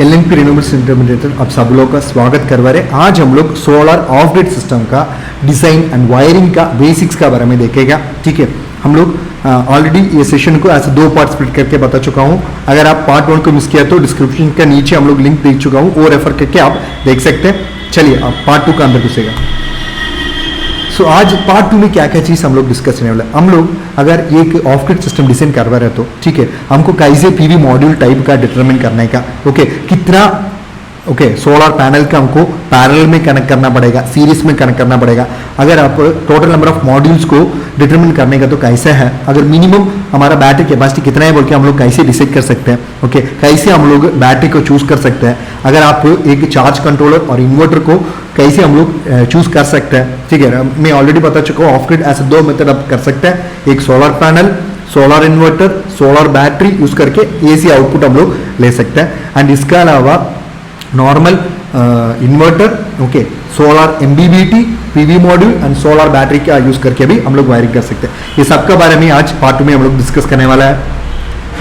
LNP renewables intermediate आप सब लोग का स्वागत करवा रहे। आज हम लोग सोलर ऑफ ग्रिड सिस्टम का डिजाइन एंड वायरिंग का बेसिक्स का बारे में देखेगा। ठीक है, हम लोग ऑलरेडी ये सेशन को ऐसे दो पार्ट स्प्लिट करके बता चुका हूँ। अगर आप पार्ट 1 को मिस किया तो डिस्क्रिप्शन का नीचे हम लोग लिंक दे चुका हूँ, वो रेफर करके आप देख सकते हैं। चलिए अब पार्ट 2 का अंदर घुसेगा। सो आज पार्ट 2 में क्या क्या चीज़ हम लोग डिस्कस करने वाले हैं। हम लोग अगर एक ऑफ ग्रिड सिस्टम डिजाइन करवा रहे तो ठीक है, हमको कैसे पीवी मॉड्यूल टाइप का डिटरमिन करने का, ओके कितना सोलर पैनल का हमको पैरेलल में कनेक्ट करना पड़ेगा, सीरीज में कनेक्ट करना पड़ेगा। अगर आप टोटल नंबर ऑफ मॉड्यूल्स को डिटरमिन करने का तो कैसे है, अगर मिनिमम हमारा बैटरी कैपेसिटी कितना है बोल के हम लोग कैसे डिसाइड कर सकते हैं। ओके, कैसे हम लोग बैटरी को चूज कर सकते हैं। अगर आप एक चार्ज कंट्रोलर और इन्वर्टर को कैसे हम लोग चूज कर सकते हैं। ठीक है, मैं ऑलरेडी बता चुका हूँ ऑफ ग्रिड ऐसे दो मेथड आप कर सकते हैं, एक solar panel, solar inverter, solar battery use करके एसी आउटपुट हम लोग ले सकते हैं। एंड इसके अलावा normal inverter, okay solar MBBT, PV module and solar battery का यूज करके भी हम लोग वायरिंग कर सकते हैं। ये सब के बारे में आज पार्ट 2 में हम लोग डिस्कस करने वाला है।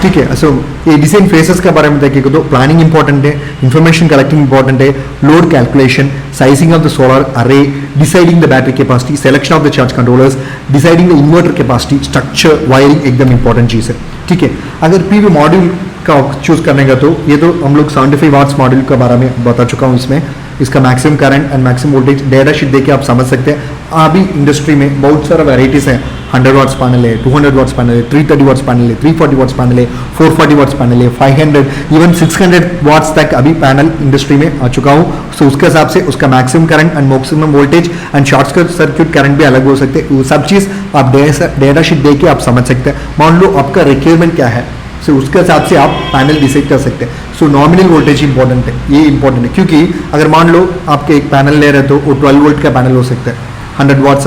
ठीक है, सो ये डिजाइन फेसेस के बारे में देखेंगे तो प्लानिंग इंपॉर्टेंट है, इंफॉर्मेशन कलेक्टिंग इंपॉर्टेंट है, load calculation, sizing of the solar array, deciding the battery capacity, selection of the charge controllers, deciding the inverter capacity, structure, wiring एकदम इंपॉर्टेंट चीज़ है। ठीक है, अगर पीवी मॉड्यूल का चूज करने का तो ये तो हम लोग 75 वाट्स मॉड्यूल के बारे में बता चुका हूँ। इसमें इसका maximum current and maximum voltage data sheet देके आप समझ सकते हैं। अभी इंडस्ट्री में बहुत सारा वेराइटीज हैं, 100 वाट्स पैनल है, 200 वाट्स पैनल है, 330 वाट्स पैनल है, 340 वाट्स पैनल है, 440 वाट्स पैनल है, 500 इवन 600 वाट्स तक अभी पैनल इंडस्ट्री में आ चुका हूँ। सो उसके हिसाब से उसका maximum current and maximum voltage and short circuit current भी अलग हो सकते हैं। वो सब चीज़ आप डेटा शीट देके आप समझ सकते हैं। मान लो आपका रिक्वायरमेंट क्या है, सो उसके हिसाब से आप पैनल डिसाइड कर सकते हैं। सो नॉमिनल वोल्टेज इंपॉर्टेंट है, ये इंपॉर्टेंट है क्योंकि अगर मान लो आपके एक पैनल ले रहे तो वो 12 वोल्ट का पैनल हो सकता है, 100 वाट्स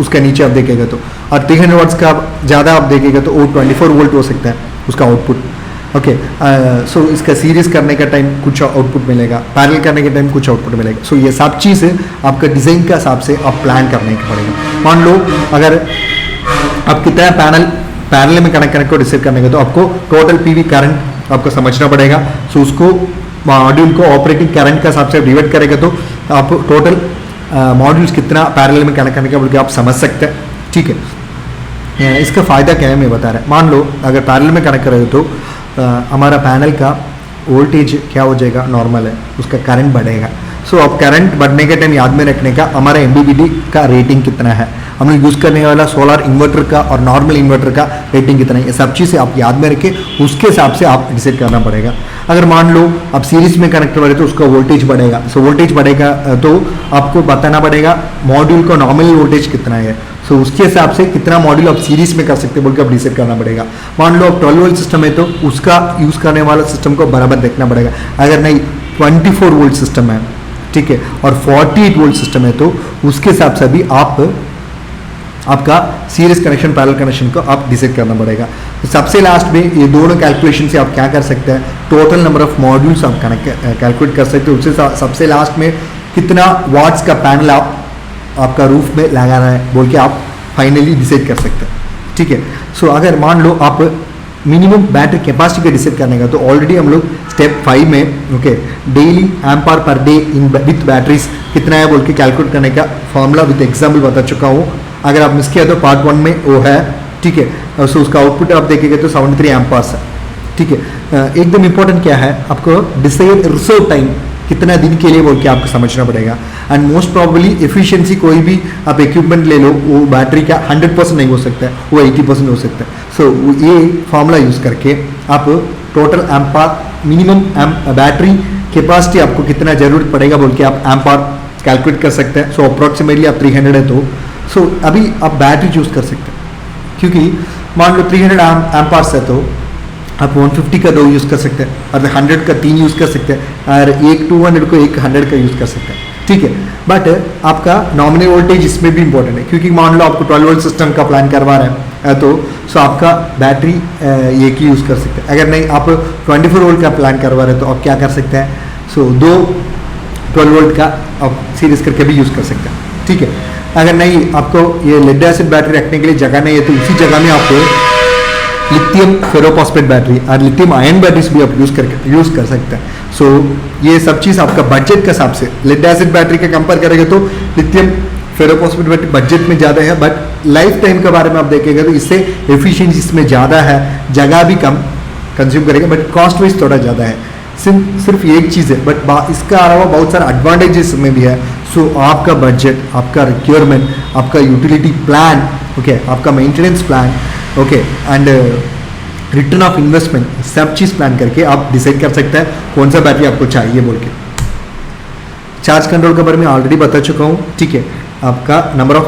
उसका नीचे आप देखेगा तो, और 300 वाट्स का ज़्यादा आप देखेगा तो वो 24 वोल्ट हो सकता है उसका आउटपुट। ओके, सो इसका सीरीज करने का टाइम कुछ आउटपुट मिलेगा, पैरेलल करने के टाइम कुछ आउटपुट मिलेगा। सो ये सब चीज़ आपका डिज़ाइन के हिसाब से आप प्लान करने का पड़ेगा। मान लो अगर आप कितना पैरेलल में कनेक्ट को डिसाइड करने का तो आपको टोटल पीवी करंट आपको समझना पड़ेगा। सो उसको मॉड्यूल को ऑपरेटिंग करंट का हिसाब से डिवाइड करेगा तो आप टोटल मॉड्यूल्स कितना पैरेलल में कनेक्ट करने का बोल के आप समझ सकते हैं। ठीक है, इसका फ़ायदा क्या है मैं बता रहा है। मान लो अगर पैरेलल में कनेक्ट करेगा तो हमारा पैनल का वोल्टेज क्या हो जाएगा, नॉर्मल है, उसका करंट बढ़ेगा। सो अब करंट बढ़ने के टाइम याद में रखने का हमारा एमबीबीटी का रेटिंग कितना है, हम लोग यूज़ करने वाला सोलर इन्वर्टर का और नॉर्मल इन्वर्टर का रेटिंग कितना है, ये सब चीज़ें आप याद में रखें, उसके हिसाब से आप डिसाइड करना पड़ेगा। अगर मान लो आप सीरीज में कनेक्ट करें तो उसका वोल्टेज बढ़ेगा। सो वोल्टेज बढ़ेगा तो आपको बताना पड़ेगा मॉड्यूल का नॉमिनल वोल्टेज कितना है। सो उसके हिसाब से कितना मॉड्यूल आप सीरीज में कर सकते हैं बोल के आप डिसाइड करना पड़ेगा। मान लो आप 12 वोल्ट सिस्टम है तो उसका यूज़ करने वाला सिस्टम को बराबर देखना पड़ेगा। अगर नहीं 24 वोल्ट सिस्टम है, ठीक है, और 48 वोल्ट सिस्टम है तो उसके हिसाब से भी आपका सीरीज कनेक्शन पैरेलल कनेक्शन को आप डिसाइड करना पड़ेगा। तो सबसे लास्ट में ये दोनों कैलकुलेशन से आप क्या कर सकते हैं, टोटल नंबर ऑफ मॉड्यूल्स आप कैलकुलेट कर सकते हैं। उससे सबसे लास्ट में कितना वाट्स का पैनल आपका रूफ में लगाना है बोल के आप फाइनली डिसाइड कर सकते हैं। ठीक है, सो अगर मान लो आप मिनिमम बैटरी कैपेसिटी का डिसाइड करने का तो ऑलरेडी हम लोग स्टेप 5 में okay daily ampere per day in with batteries कितना है बोल के कैलकुलेट करने का फॉर्मूला विद एग्जाम्पल बता चुका हूँ। अगर आप मिस किया तो पार्ट 1 में वो है। ठीक है, सो उसका आउटपुट आप देखेंगे तो 73 एम्पायर्स है। ठीक है, एकदम इंपॉर्टेंट क्या है, आपको डिसाइड रिजर्व टाइम कितना दिन के लिए बोल के आपको समझना पड़ेगा। एंड मोस्ट प्रॉब्ली एफिशिएंसी कोई भी आप इक्विपमेंट ले लो वो बैटरी का 100% नहीं हो सकता है, वो 80% हो सकता है। सो ये फॉर्मूला यूज़ करके आप total ampere minimum battery capacity आपको कितना जरूरत पड़ेगा बोल के आप एम्पायर कैलकुलेट कर सकते हैं। सो अप्रॉक्सीमेटली आप 300 है तो सो अभी आप बैटरी चूज़ कर सकते हैं क्योंकि मान लो 300 एम्पायर्स है तो आप 150 का 2 यूज़ कर सकते हैं, और 100 का 3 यूज़ कर सकते हैं, और एक 200 को एक 100 का यूज़ कर सकते हैं। ठीक है, बट आपका नॉमिनल वोल्टेज इसमें भी इंपॉर्टेंट है क्योंकि मान लो आपको 12 वोल्ट सिस्टम का प्लान करवा रहे हैं तो सो आपका बैटरी एक ही यूज़ कर सकते हैं। अगर नहीं आप 24 वोल्ट का प्लान करवा रहे हैं तो आप क्या कर सकते हैं, सो 2 12 वोल्ट का आप सीरीज करके भी यूज़ कर सकते हैं। ठीक है, अगर नहीं आपको ये लेड एसिड बैटरी रखने के लिए जगह नहीं है तो उसी जगह में आप लिथियम फेरोफॉस्फेट बैटरी और लिथियम आयन बैटरीज भी आप यूज़ कर सकते हैं। सो ये सब चीज़ आपका बजट के हिसाब से लेड एसिड बैटरी का कंपेयर करेंगे तो लिथियम फेरोफॉस्फेट बैटरी बजट में ज़्यादा है, बट लाइफ टाइम के बारे में आप देखेंगे तो इससे एफिशिएंसी इसमें ज़्यादा है, जगह भी कम कंज्यूम करेगा, बट कॉस्ट वाइज थोड़ा ज़्यादा है। सिर्फ एक चीज़ है, बट इसका अलावा बहुत सारे एडवांटेजेस में भी है। सो आपका बजट, आपका रिक्वायरमेंट, आपका यूटिलिटी प्लान, ओके, आपका maintenance plan, okay, and return of investment, सब चीज़ प्लान करके आप डिसाइड कर सकते हैं कौन सा बैटरी आपको चाहिए बोल के। चार्ज कंट्रोल के बारे में ऑलरेडी बता चुका हूँ, ठीक है। आपका number of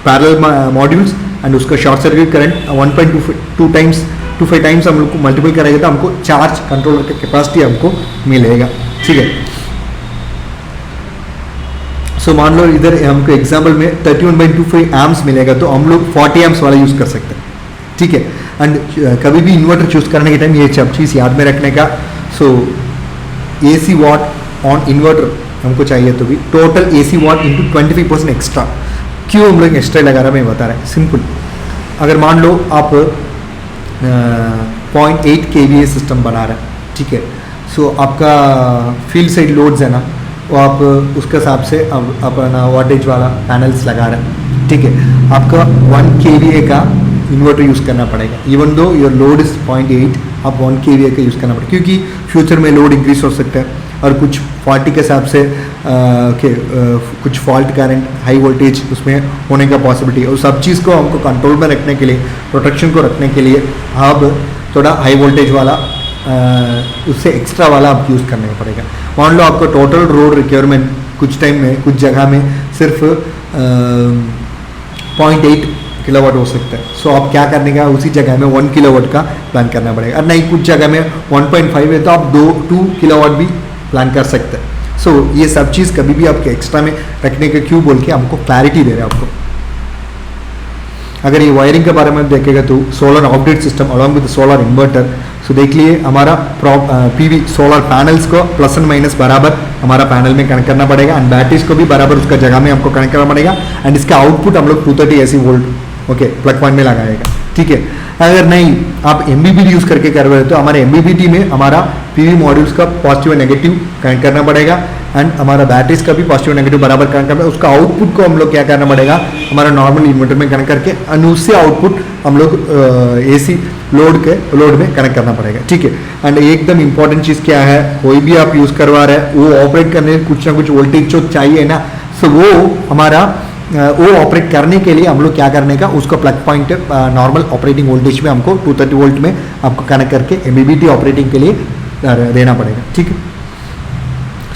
parallel modules and उसका शॉर्ट सर्किट करंट 1.25 टाइम्स हम लोग को मल्टीपल करेंगे तो हमको चार्ज कंट्रोल का कैपेसिटी हमको मिलेगा, ठीक है। सो मान लो इधर हमको एग्जाम्पल में 31.25 एम्प्स मिलेगा तो हम लोग 40 एम्प्स वाला यूज़ कर सकते हैं, ठीक है। एंड कभी भी इन्वर्टर चूज करने के टाइम ये सब चीज़ याद में रखने का। सो AC वाट ऑन इन्वर्टर हमको चाहिए तो भी टोटल AC वाट इंटू 25% एक्स्ट्रा। क्यों हम लोग एक्स्ट्रा लगा रहा है मैं बता रहा है, सिंपल। अगर मान लो आप 0.8 kVA सिस्टम बना रहे हैं, ठीक है। सो आपका फील्ड साइड लोड्स है ना, वो आप उसके हिसाब से अपना वाटेज वाला पैनल्स लगा रहे हैं, ठीक है। आपका 1 kVA का इन्वर्टर यूज़ करना पड़ेगा, even though your load is 0.8, आप 1 kVA का यूज़ करना पड़ेगा, क्योंकि फ्यूचर में लोड इंक्रीज हो सकता है और कुछ फॉल्टी के हिसाब से कुछ फॉल्ट करंट, हाई वोल्टेज उसमें होने का पॉसिबिलिटी है। उस सब चीज़ को हमको कंट्रोल में रखने के लिए, प्रोटेक्शन को रखने के लिए आप थोड़ा हाई वोल्टेज वाला उससे एक्स्ट्रा वाला आप यूज़ करने पड़ेगा। मान लो आपको टोटल रोड रिक्वायरमेंट कुछ टाइम में कुछ जगह में सिर्फ 0.8 किलोवाट हो सकता है। सो आप क्या करने का, उसी जगह में 1 किलोवाट का प्लान करना पड़ेगा। और नहीं, कुछ जगह में 1.5 है तो आप 2 किलोवाट भी प्लान कर सकते हैं। सो ये सब चीज़ कभी भी आपके एक्स्ट्रा में रखने के क्यों बोल के हमको क्लैरिटी दे रहे हैं आपको। अगर ये वायरिंग के बारे में देखेगा तो solar off grid system along with solar inverter. So देख लिए हमारा PV सोलर पैनल्स को प्लस एंड माइनस बराबर हमारा पैनल में कनेक्ट करना पड़ेगा एंड बैटरीज को भी बराबर उसका जगह में हमको कनेक्ट करना पड़ेगा एंड इसका आउटपुट हम लोग 230 AC volt okay plug point में लगाएगा, ठीक है। अगर नहीं आप MBBT यूज़ करके कर रहे हो तो हमारे MBBT में हमारा PV मॉड्यूल्स का पॉजिटिव और नेगेटिव कनेक्ट करना पड़ेगा एंड हमारा बैटरीज का भी पॉजिटिव और नेगेटिव बराबर कनेक्ट करना, उसका आउटपुट को हम लोग क्या करना पड़ेगा, हमारा नॉर्मल इन्वर्टर में कनेक्ट करके और उससे आउटपुट हम लोग AC लोड में कनेक्ट करना पड़ेगा, ठीक है। एंड एकदम इंपॉर्टेंट चीज़ क्या है, कोई भी आप यूज़ करवा रहे हैं वो ऑपरेट करने कुछ ना कुछ वोल्टेज जो चाहिए ना, सो वो हमारा वो ऑपरेट करने के लिए हम लोग क्या करने का, उसको plug point normal operating voltage में हमको 230 वोल्ट में आपको कनेक्ट करके MBBT ऑपरेटिंग के लिए देना पड़ेगा, ठीक है।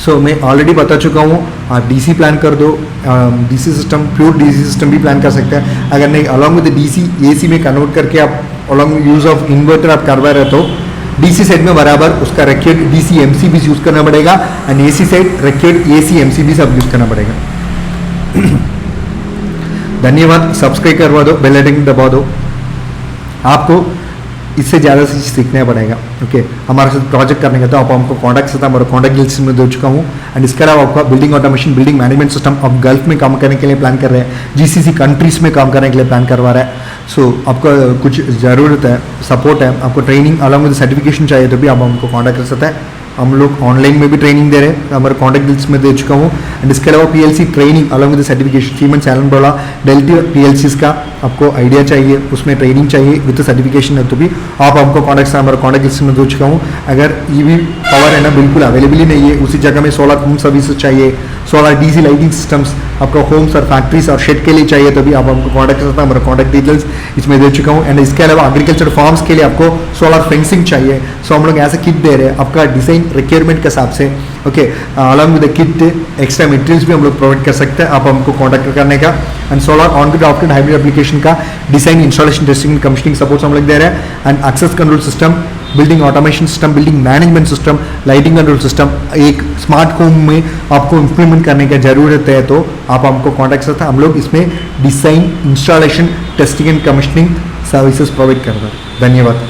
सो मैं ऑलरेडी बता चुका हूँ, आप DC प्लान कर दो, DC system pure DC system भी प्लान कर सकते हैं। अगर नहीं अलॉन्ग विद DC AC में कन्वर्ट करके आप अलॉन्ग यूज़ ऑफ इन्वर्टर आप करवा रहे तो DC साइड में बराबर उसका रिक्वायर्ड DC MCBs यूज़ करना पड़ेगा and AC side required AC MCBs आप यूज़ करना पड़ेगा। धन्यवाद, सब्सक्राइब करवा दो, बेल आइकन दबा दो, आपको इससे ज़्यादा चीज़ सीखना पड़ेगा, ओके। हमारे साथ प्रोजेक्ट करने का तो आप हमको कॉन्टैक्ट से हमारा कॉन्टैक्ट लिस्ट में दे चुका हूँ एंड इसके अलावा आपका building automation, building management system आप गल्फ में काम करने के लिए प्लान कर रहे हैं, GCC कंट्रीज़ में काम करने के लिए प्लान करवा रहा है। सो आपका कुछ ज़रूरत है, सपोर्ट है, आपको ट्रेनिंग अलॉन्ग विद सर्टिफिकेशन चाहिए तो भी आप हमको कॉन्टैक्ट कर सकते हैं। हम लोग ऑनलाइन में भी ट्रेनिंग दे रहे हैं, हमारे कॉन्टैक्ट लिस्ट में दे चुका हूँ एंड इसके अलावा PLC training along with certification, Siemens, Allen ब्रोला, डेल्टी PLCs का आपको आइडिया चाहिए, उसमें ट्रेनिंग चाहिए विद सर्टिफिकेशन है तो भी आप हमको कॉन्टैक्ट से हमारे कॉन्टैक्ट लिस्ट में दे चुका हूँ। अगर EV पावर है ना बिल्कुल अवेलेबल ही नहीं है, उसी जगह में सोलर होम सर्विसेज चाहिए, सोलर DC लाइटिंग सिस्टम्स आपको होम्स और फैक्ट्रीज और शेड के लिए चाहिए तो भी आप हमको कॉन्टैक्ट कर सकते हैं, हमारा कॉन्टैक्ट डिटेल्स इसमें दे चुका हूँ। एंड इसके अलावा एग्रीकल्चर फार्म्स के लिए आपको सोलर फेंसिंग चाहिए, सो हम लोग ऐसे किट दे रहे हैं आपका डिज़ाइन रिक्वायरमेंट के हिसाब से, okay. Along with the kit extra materials भी हम लोग प्रोवाइड कर सकते हैं, आप हमको कॉन्टैक्ट करने का। And solar on grid off grid hybrid application का design, installation, testing and commissioning support हम लोग दे रहे हैं and access control system, building automation system, building management system, lighting control system एक स्मार्ट होम में आपको इम्प्लीमेंट करने की ज़रूरत है तो आप हमको कॉन्टैक्ट करते हैं। हम लोग इसमें design, installation, testing and commissioning services provide कर रहे हैं। धन्यवाद।